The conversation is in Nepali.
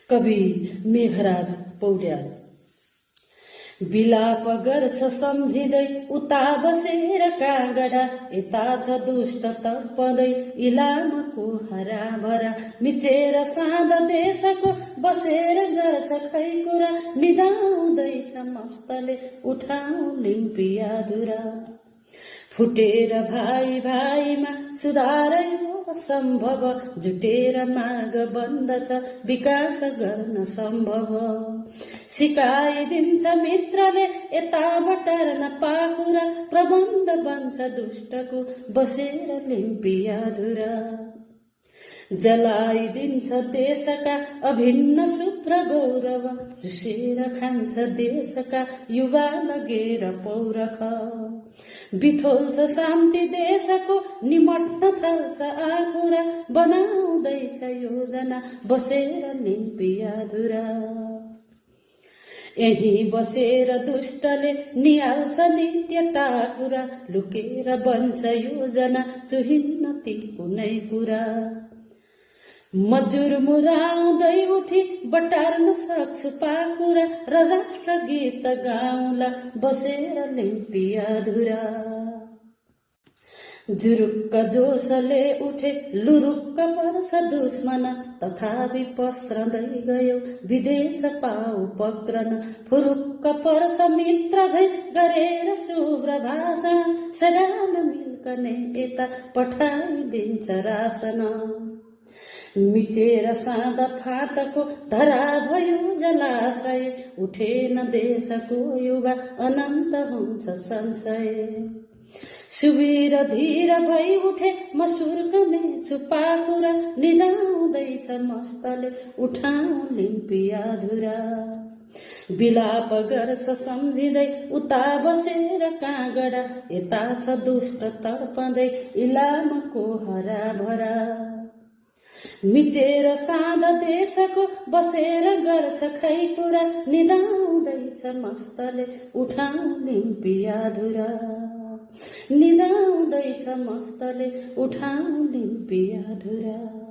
कवि मेघराज पौड्याल। बिलाप गर्छ सम्झिँदै उता बसेर काँगडा, यता छ दुष्ट तर्पदै इलामको हराभरा। मिचेर साँध देशको बसेर गर्छ खैकुरा, निदाउँदैछ मस्तले उठाउ लिम्पियाधुरा। फुटेर भाइ भाइमा सुधारै असम्भव, जुटेर माग बन्दछ विकास गर्न सम्भव। सिकाइदिन्छ मित्रले यता बटर्न पाखुरा, प्रबन्ध बन्छ दुष्टको बसेर लिम्पियाधुरा। जलाइदिन्छ देशका अभिन्न शुभ्र गौरव, चुसेर खान्छ देशका युवा लगेर पौरख। बिथोल्छ शान्ति देशको निमट्न थाल्छ आखुरा, बनाउँदैछ योजना बसेर लिम्पियाधुरा। यही बसेर दुष्टले निहाल्छ नित्य टाकुरा, लुकेर बन्छ योजना चुहिन्न ती कुनै कुरा। मजुर मुराउँदै उठी बटार्न सक्छु पाखुरा, र राष्ट्र गीत गाउँला बसेर लिम्पियाधुरा। जुरुक्क जोसले उठे लुरुक्क पर्छ दुश्मन, तथापि पस्रँदै गयो विदेश पाउ पक्रन। फुरुक्क पर्छ मित्र झै गरेर शुभ्र भाषण, सडान मिल्कने यता पठाइदिन्छ रासन। मिचेर साँध फाटको धरा भयो जलाशय, उठेन देशको युवा अनन्त हुन्छ संशय। सुवीर धीर भई उठे म सुर्कने छु पाखुरा, निदाउँदैछ मस्तले उठाउ लिम्पियाधुरा। बिलाप गर्छ सम्झिँदै उता बसेर काँगडा, यता छ दुष्ट तर्पँदै इलामको हराभरा। मिचेर साँध देशको बसेर गर्छ खैकुरा, निदाउँदैछ मस्तले उठाउ लिम्पियाधुरा। निदाउँदैछ मस्तले उठाउ लिम्पियाधुरा।